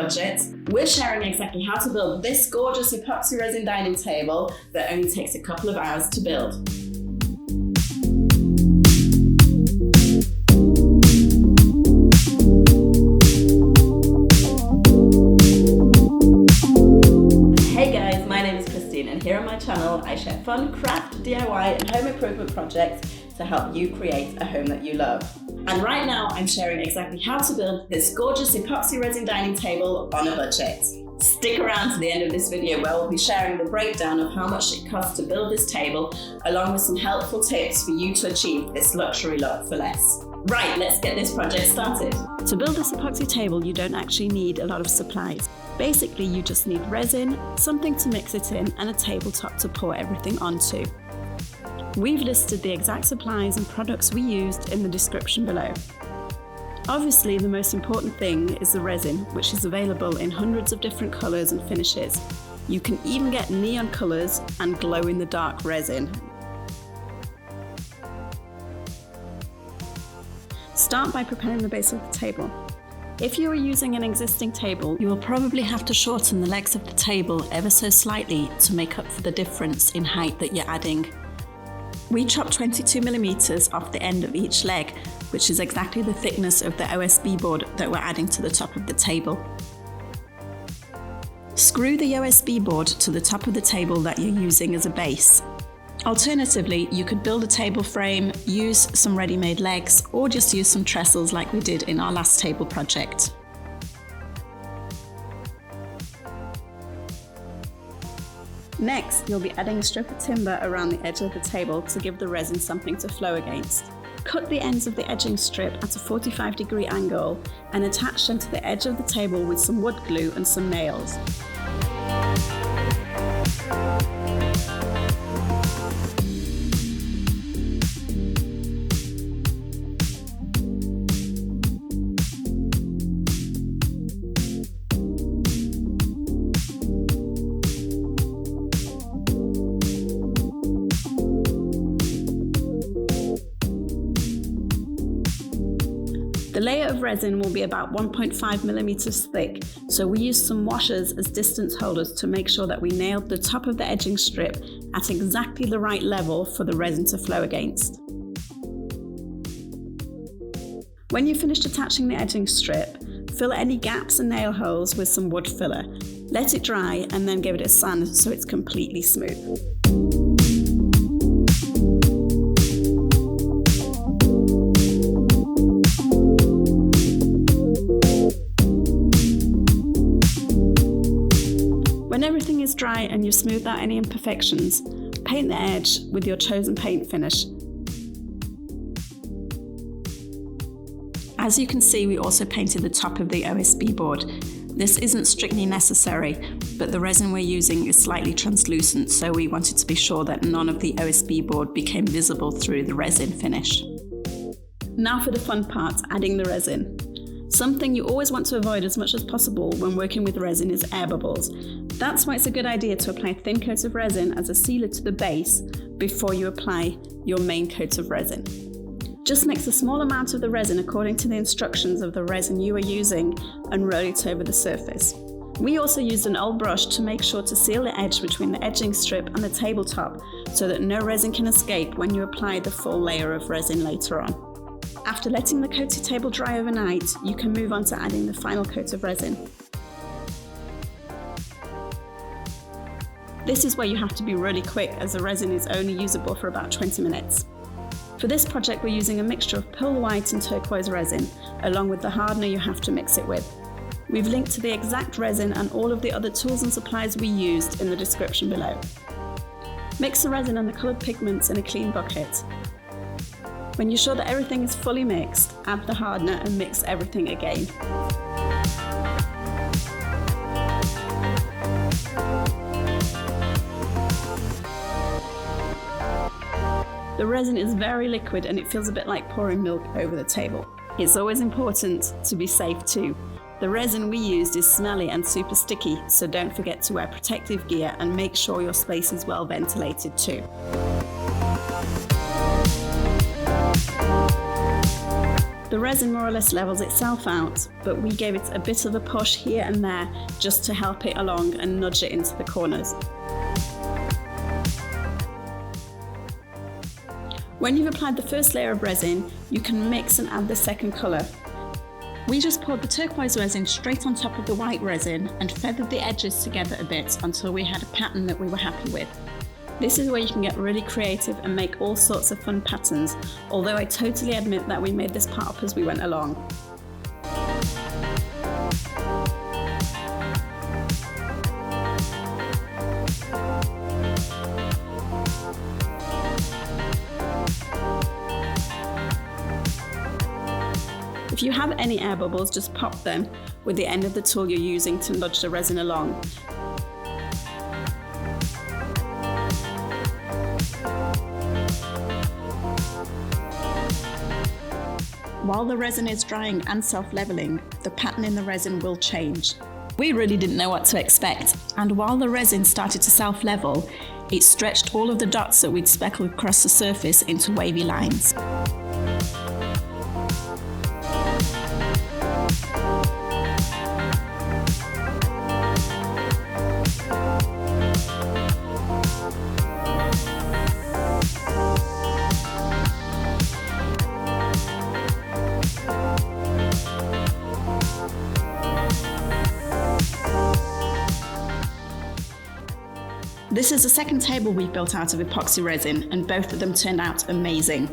budget, we're sharing exactly how to build this gorgeous epoxy resin dining table that only takes a couple of hours to build. And here on my channel, I share fun craft, DIY and home improvement projects to help you create a home that you love. And right now, I'm sharing exactly how to build this gorgeous epoxy resin dining table on a budget. Stick around to the end of this video where we'll be sharing the breakdown of how much it costs to build this table, along with some helpful tips for you to achieve this luxury look for less. Right, let's get this project started. To build this epoxy table, you don't actually need a lot of supplies. Basically, you just need resin, something to mix it in, and a tabletop to pour everything onto. We've listed the exact supplies and products we used in the description below. Obviously, the most important thing is the resin, which is available in hundreds of different colours and finishes. You can even get neon colours and glow-in-the-dark resin. Start by preparing the base of the table. If you are using an existing table, you will probably have to shorten the legs of the table ever so slightly to make up for the difference in height that you're adding. We chopped 22mm off the end of each leg, which is exactly the thickness of the OSB board that we're adding to the top of the table. Screw the OSB board to the top of the table that you're using as a base. Alternatively, you could build a table frame, use some ready-made legs, or just use some trestles like we did in our last table project. Next, you'll be adding a strip of timber around the edge of the table to give the resin something to flow against. Cut the ends of the edging strip at a 45-degree angle and attach them to the edge of the table with some wood glue and some nails. The layer of resin will be about 1.5mm thick, so we used some washers as distance holders to make sure that we nailed the top of the edging strip at exactly the right level for the resin to flow against. When you've finished attaching the edging strip, fill any gaps and nail holes with some wood filler. Let it dry and then give it a sand so it's completely smooth. When everything is dry and you've smoothed out any imperfections, paint the edge with your chosen paint finish. As you can see, we also painted the top of the OSB board. This isn't strictly necessary, but the resin we're using is slightly translucent, so we wanted to be sure that none of the OSB board became visible through the resin finish. Now for the fun part, adding the resin. Something you always want to avoid as much as possible when working with resin is air bubbles. That's why it's a good idea to apply thin coats of resin as a sealer to the base before you apply your main coat of resin. Just mix a small amount of the resin according to the instructions of the resin you are using and roll it over the surface. We also used an old brush to make sure to seal the edge between the edging strip and the tabletop so that no resin can escape when you apply the full layer of resin later on. After letting the coated table dry overnight, you can move on to adding the final coat of resin. This is where you have to be really quick as the resin is only usable for about 20 minutes. For this project, we're using a mixture of pearl white and turquoise resin, along with the hardener you have to mix it with. We've linked to the exact resin and all of the other tools and supplies we used in the description below. Mix the resin and the coloured pigments in a clean bucket. When you're sure that everything is fully mixed, add the hardener and mix everything again. The resin is very liquid and it feels a bit like pouring milk over the table. It's always important to be safe too. The resin we used is smelly and super sticky, so don't forget to wear protective gear and make sure your space is well ventilated too. The resin more or less levels itself out, but we gave it a bit of a push here and there just to help it along and nudge it into the corners. When you've applied the first layer of resin, you can mix and add the second colour. We just poured the turquoise resin straight on top of the white resin and feathered the edges together a bit until we had a pattern that we were happy with. This is where you can get really creative and make all sorts of fun patterns, although I totally admit that we made this part up as we went along. If you have any air bubbles, just pop them with the end of the tool you're using to nudge the resin along. While the resin is drying and self-leveling, the pattern in the resin will change. We really didn't know what to expect, and while the resin started to self-level, it stretched all of the dots that we'd speckled across the surface into wavy lines. This is the second table we've built out of epoxy resin, and both of them turned out amazing.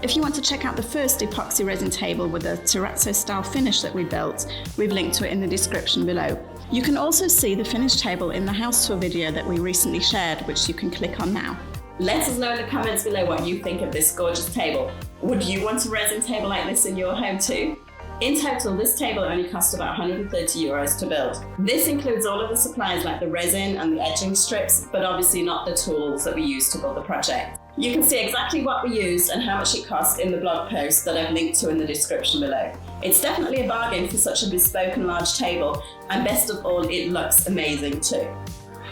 If you want to check out the first epoxy resin table with a terrazzo style finish that we built, we've linked to it in the description below. You can also see the finished table in the house tour video that we recently shared, which you can click on now. Let us know in the comments below what you think of this gorgeous table. Would you want a resin table like this in your home too? In total, this table only cost about €130 to build. This includes all of the supplies like the resin and the edging strips, but obviously not the tools that we used to build the project. You can see exactly what we used and how much it cost in the blog post that I've linked to in the description below. It's definitely a bargain for such a bespoke and large table, and best of all, it looks amazing too.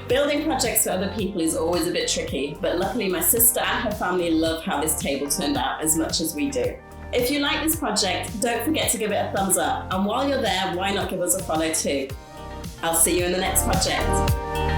Building projects for other people is always a bit tricky, but luckily my sister and her family love how this table turned out as much as we do. If you like this project, don't forget to give it a thumbs up, and while you're there, why not give us a follow too? I'll see you in the next project.